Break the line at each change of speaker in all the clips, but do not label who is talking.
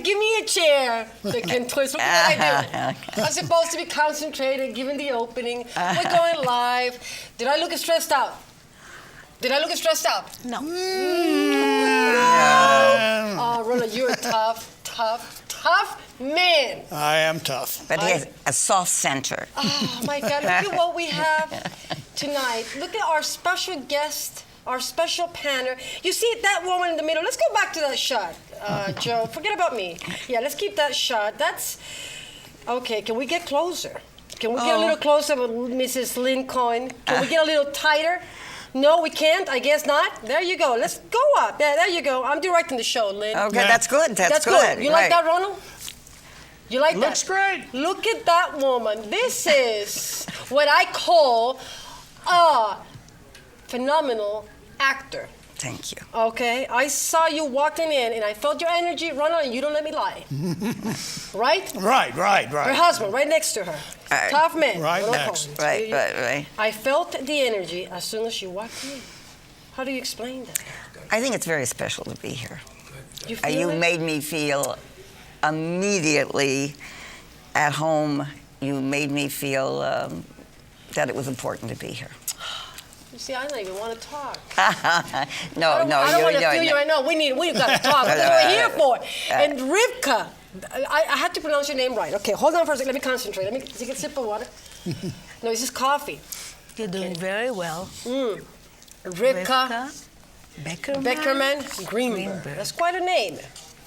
give me a chair. They can twist. What did I do? I'm supposed to be concentrated, giving the opening. We're going live. Did I look stressed out? Did I look stressed out?
No.
Oh, Ronald, you're a tough man.
I am tough.
But he has a soft center.
Oh, my God. Look at what we have tonight. Look at our special guest, our special panel. You see that woman in the middle? Let's go back to that shot, Joe. Forget about me. Yeah, let's keep that shot. That's... Okay, can we get closer? Can we get a little closer with Mrs. Lynn Cohen? Can we get a little tighter? No, we can't. I guess not. There you go. Let's go up. Yeah, there you go. I'm directing the show, Lynn.
Okay, that's good. That's good.
You like that, Ronald? You like that?
Looks great.
Look at that woman. This is what I call a phenomenal actor.
Thank you.
Okay, I saw you walking in, and I felt your energy, Ronald, and you don't let me lie. Right?
Right.
Her husband, right next to her. Tough man.
Right
Ronald
next.
Cohen.
Right.
I felt the energy as soon as she walked in. How do you explain that?
I think it's very special to be here.
You feel
You
it?
made me feel immediately at home. You made me feel that it was important to be here.
You see, I don't even want to talk.
No,
I don't want to feel you
no.
right now. We got to talk. That's what we're here for. And Rivka, I had to pronounce your name right. Okay, hold on for a second. Let me concentrate. Let me take a sip of water. No, this is coffee.
You're doing very well.
Rivka Beckerman Greenberg. That's quite a name.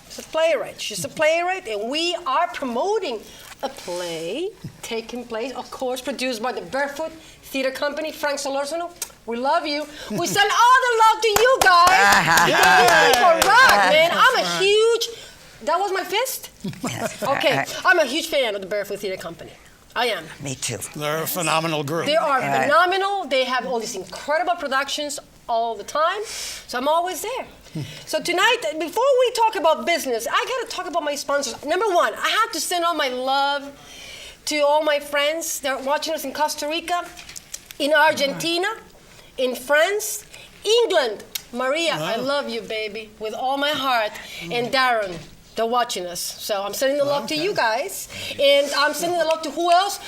She's a playwright. She's a playwright, and we are promoting a play taking place, of course, produced by the Barefoot Theater Company. Frank Solorzano, we love you. We send all the love to you guys. You for rock, man. I'm a huge... That was my fist? Okay. I'm a huge fan of the Barefoot Theater Company. I am.
Me too.
They're a phenomenal group.
They are phenomenal. They have all these incredible productions all the time. So I'm always there. So tonight, before we talk about business, I got to talk about my sponsors. Number one, I have to send all my love to all my friends that are watching us in Costa Rica, in Argentina, in France, England. Maria, I love you, baby, with all my heart. And Darren, they're watching us. So I'm sending the love to you guys. And I'm sending the love to who else?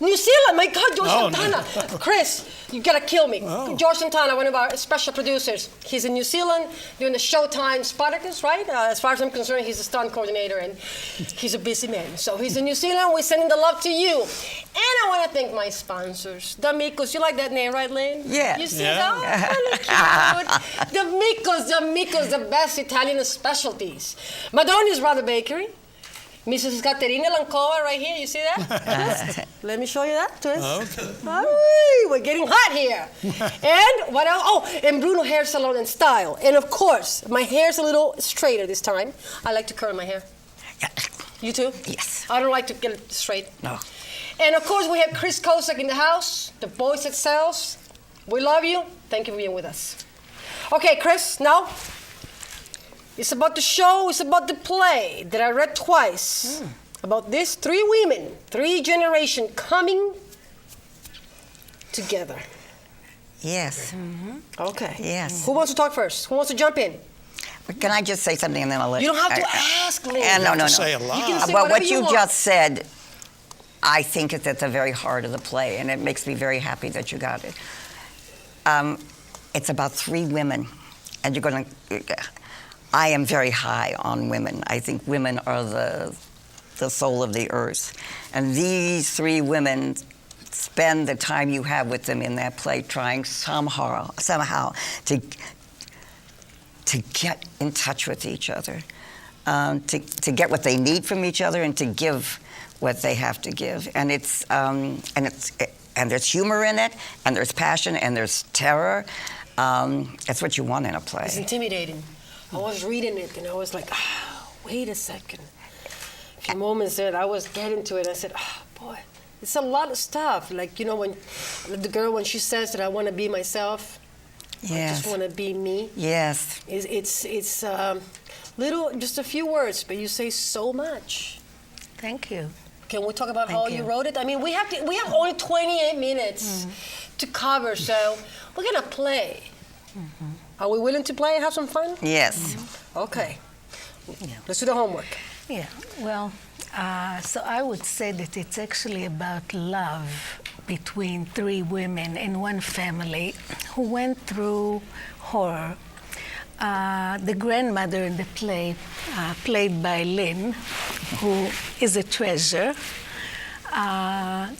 New Zealand, my God, George Santana. Chris, you gotta kill me. George Santana, one of our special producers. He's in New Zealand doing the Showtime Spartacus, right? As far as I'm concerned, he's a stunt coordinator and he's a busy man. So he's in New Zealand, we're sending the love to you. And I wanna thank my sponsors. The Micos, you like that name, right, Lynn?
Yeah.
You see that? Oh, cute. The Micos, the best Italian specialties. Madoni's Brother Bakery. Mrs. Caterina Lancova right here, you see that? Let me show you that twist. Okay. We're getting hot here. And what else? Oh, and Bruno Hair Salon and Style. And of course, my hair's a little straighter this time. I like to curl my hair. You too?
Yes.
I don't like to get it straight.
No.
And of course, we have Chris Kosak in the house, the voice that sells. We love you. Thank you for being with us. Okay, Chris, now it's about the show, it's about the play that I read twice. About these three women, three generations coming together.
Yes.
Okay.
Yes.
Who wants to talk first? Who wants to jump in?
Can I just say something and then I'll let
You don't have to ask, Lynn.
No.
Say a lot.
You can say
Well,
whatever
what you
want.
just said, I think it's at the very heart of the play, and it makes me very happy that you got it. It's about three women, and you're going to... I am very high on women. I think women are the soul of the earth. And these three women spend the time you have with them in that play trying somehow to get in touch with each other, to get what they need from each other and to give what they have to give. And there's humor in it, and there's passion, and there's terror. It's what you want in a play.
It's intimidating. I was reading it, and I was like, wait a second. A few moments there, I was getting to it. I said, boy, it's a lot of stuff. Like, you know, when the girl, when she says that I want to be myself,
Yes.
I just want to be me. Yes. It's little, just a few words, but you say so much.
Thank you.
Can we talk about how you wrote it? I mean, we have only 28 minutes to cover, so we're gonna play. Are we willing to play and have some fun?
Yes.
Okay. Let's do the homework.
Yeah, well, so I would say that it's actually about love between three women in one family who went through horror. The grandmother in the play, played by Lynn, who is a treasure,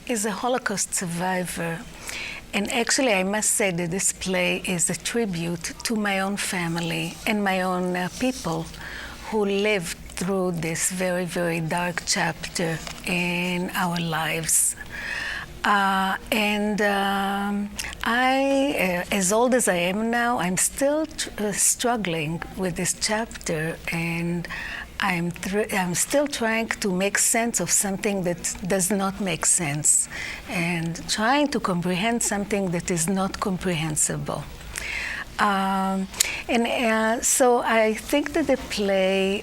is a Holocaust survivor. And actually, I must say that this play is a tribute to my own family and my own people who lived through this very, very dark chapter in our lives. I, as old as I am now, I'm still struggling with this chapter, and I'm still trying to make sense of something that does not make sense, and trying to comprehend something that is not comprehensible. So I think that the play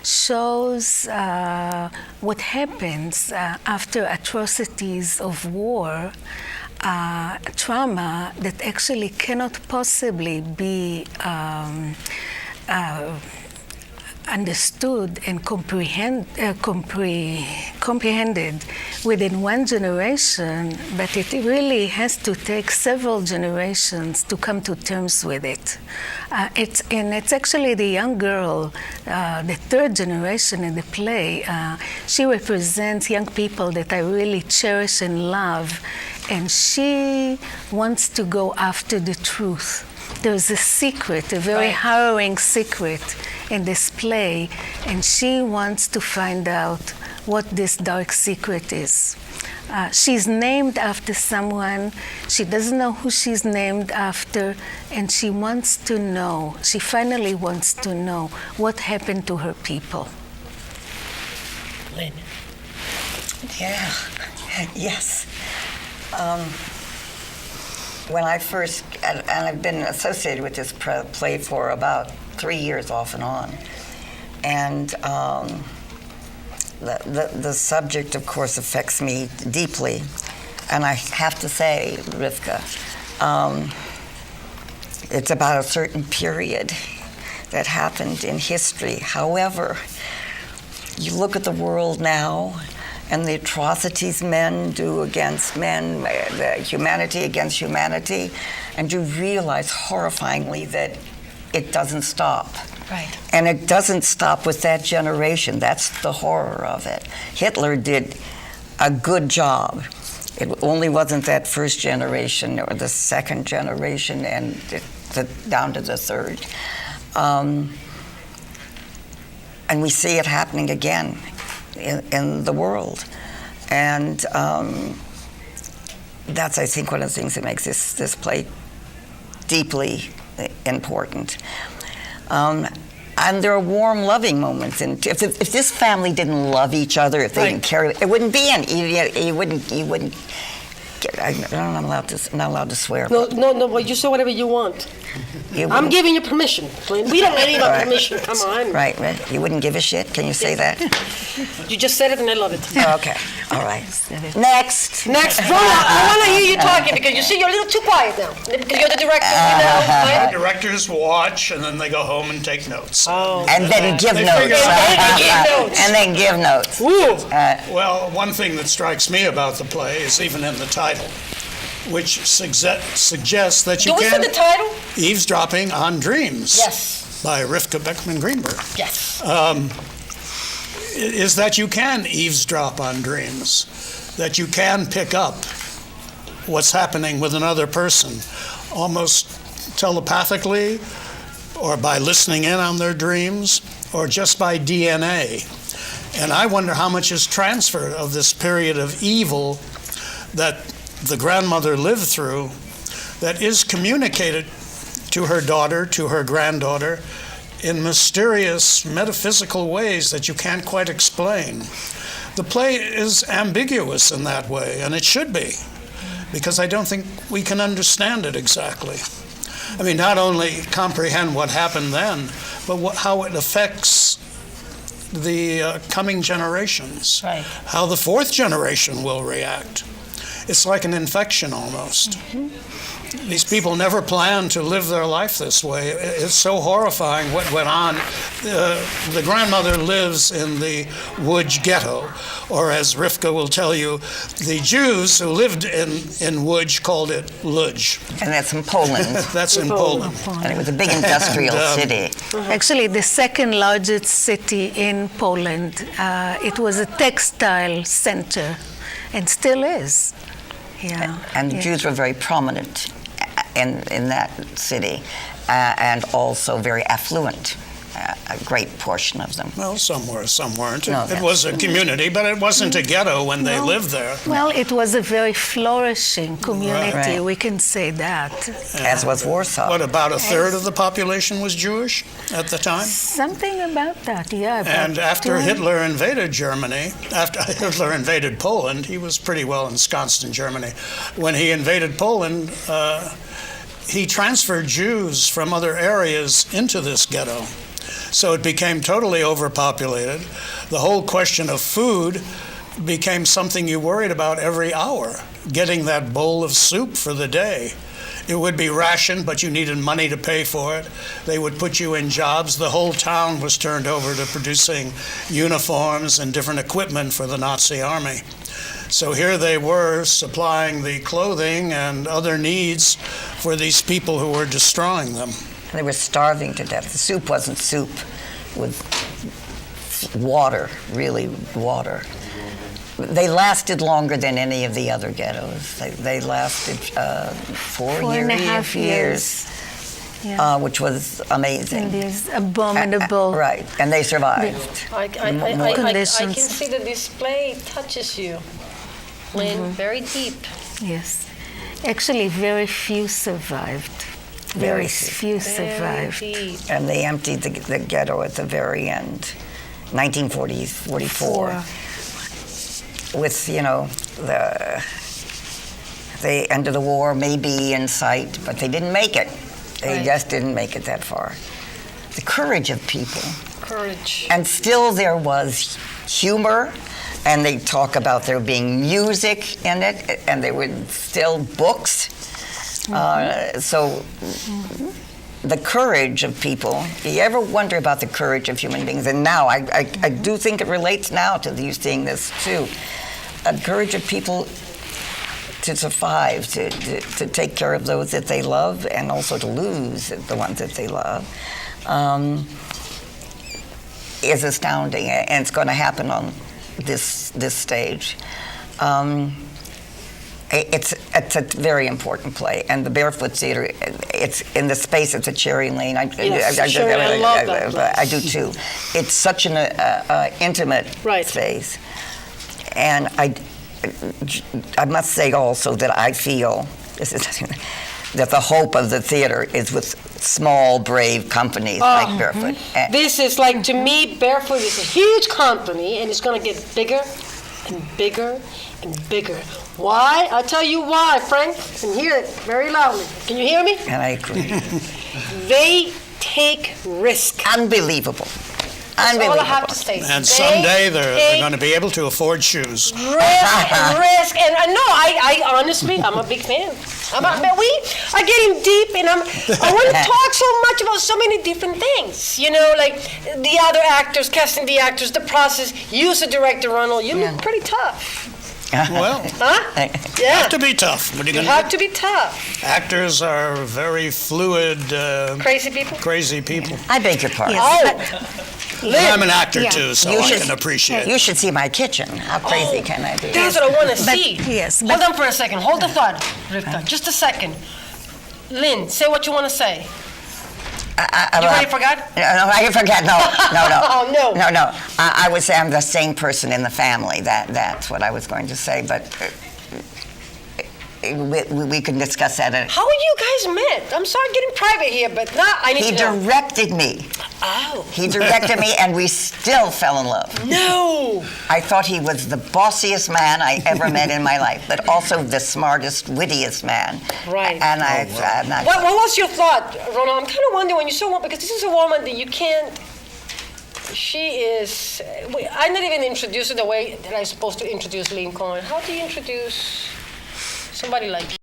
shows what happens after atrocities of war, trauma that actually cannot possibly be understood and comprehended within one generation, but it really has to take several generations to come to terms with it. It's actually the young girl, the third generation in the play. She represents young people that I really cherish and love, and she wants to go after the truth. There's a secret, a very harrowing secret in this play, and she wants to find out what this dark secret is. She's named after someone. She doesn't know who she's named after, and she wants to know. She finally wants to know what happened to her people.
Lynn.
Yeah, yes. When I first, and I've been associated with this play for about 3 years off and on, and the subject, of course, affects me deeply. And I have to say, Rivka, it's about a certain period that happened in history. However, you look at the world now, and the atrocities men do against men, the humanity against humanity, and you realize horrifyingly that it doesn't stop.
Right.
And it doesn't stop with that generation. That's the horror of it. Hitler did a good job. It only wasn't that first generation or the second generation and down to the third. And we see it happening again in the world. And that's, I think, one of the things that makes this play deeply important. And there are warm, loving moments. And if this family didn't love each other, if they didn't care, it wouldn't be any. You wouldn't. I'm not allowed to swear.
No, but you say whatever you want. I'm giving you permission. We don't need any permission. Come on.
Right. You wouldn't give a shit? Can you say that?
You just said it and I love it.
Okay. All right. Next.
Next. I want to hear you talking because you see you're a little too quiet now. Because you're the director.
The directors watch and then they go home and take notes.
Oh.
And then give notes. And then give notes.
Well, one thing that strikes me about the play is even in the title, which suggests that you
Do we
can...
see the title?
Eavesdropping on Dreams.
Yes.
By Rivka Beckman-Greenberg.
Yes.
Is that you can eavesdrop on dreams, that you can pick up what's happening with another person, almost telepathically, or by listening in on their dreams, or just by DNA. And I wonder how much is transferred of this period of evil that the grandmother lived through that is communicated to her daughter, to her granddaughter, in mysterious, metaphysical ways that you can't quite explain. The play is ambiguous in that way, and it should be, because I don't think we can understand it exactly. I mean, not only comprehend what happened then, but how it affects the coming generations,
right.
How the fourth generation will react. It's like an infection almost. These people never planned to live their life this way. It's so horrifying what went on. The grandmother lives in the Łódź ghetto, or as Rivka will tell you, the Jews who lived in Łódź called it Łódź.
And that's in Poland.
That's in Poland.
And it was a big industrial city.
Actually, the second largest city in Poland. It was a textile center, and still is. Yeah.
And the Jews were very prominent in that city, and also very affluent, a great portion of them.
Well, some were, some weren't.
No,
It was a community, but it wasn't a ghetto when they lived there.
Well, it was a very flourishing community,
Right.
we can say that.
As was Warsaw.
What, about a third of the population was Jewish at the time?
Something about that, yeah.
And
about
after
200
Hitler invaded Germany, after Hitler invaded Poland, he was pretty well ensconced in Germany. When he invaded Poland, he transferred Jews from other areas into this ghetto. So it became totally overpopulated. The whole question of food became something you worried about every hour, getting that bowl of soup for the day. It would be rationed, but you needed money to pay for it. They would put you in jobs. The whole town was turned over to producing uniforms and different equipment for the Nazi army. So here they were supplying the clothing and other needs for these people who were destroying them.
They were starving to death. The soup wasn't soup, with water, really water. They lasted longer than any of the other ghettos. They lasted 4
and a half years. Yeah.
Which was amazing.
in these abominable
Right, and they survived.
I can
conditions.
see the display touches you, Lynn, very deep.
Yes. Actually, very few survived. Very few survived.
Very deep.
And they emptied the ghetto at the very end, 1944. With, the end of the war may be in sight, but they didn't make it. They
Right.
just didn't make it that far. The courage of people.
Courage.
And still there was humor, and they talk about there being music in it, and there were still books. So the courage of people, you ever wonder about the courage of human beings? And now, I do think it relates now to you seeing this too. The courage of people to survive, to take care of those that they love, and also to lose the ones that they love, is astounding, and it's going to happen on this stage. It's a very important play, and the Barefoot Theater, it's in the space, it's a Cherry Lane. I
love that.
I do too. It's such an intimate
Right.
space. And I must say also that I feel that the hope of the theater is with small, brave companies like Barefoot.
This is like, to me, Barefoot is a huge company, and it's going to get bigger and bigger and bigger. Why? I'll tell you why, Frank. You can hear it very loudly. Can you hear me?
And I agree.
They take risk.
Unbelievable.
That's all I have to say.
And
They
someday they're
take
going to be able to afford shoes.
risk. And I honestly, I'm a big fan. But we are getting deep, and I want to talk so much about so many different things. Like the other actors, casting the actors, the process. You as a director, Ronald, you look pretty tough.
Well,
Huh?
you
Yeah.
have to be tough. What are you
You
going
have
to
to be tough.
do? Actors are very fluid,
Crazy people.
crazy people.
I beg your pardon.
Lynn,
I'm an actor
Yeah.
too, so
You
I
should-
can appreciate
You
it.
should see my kitchen. How crazy can I be?
that's what I want to see.
yes,
Hold
but-
on for a second. Hold the thought, Rivka. Just a second. Lynn, say what you want to say. You already forgot?
No, I forgot. No.
Oh, no.
No. I would say I'm the same person in the family. That's what I was going to say, but we can discuss that.
How you guys met? I'm sorry, getting private here, but now I need
He
to know.
directed me.
Oh.
He directed me, and we still fell in love.
No.
I thought he was the bossiest man I ever met in my life, but also the smartest, wittiest man.
Right.
And I'm not.
What was your thought, Ronald? I'm kind of wondering when you saw one, because this is a woman that you can't. She is. I'm not even introducing the way that I'm supposed to introduce Lynn Cohen. How do you introduce somebody like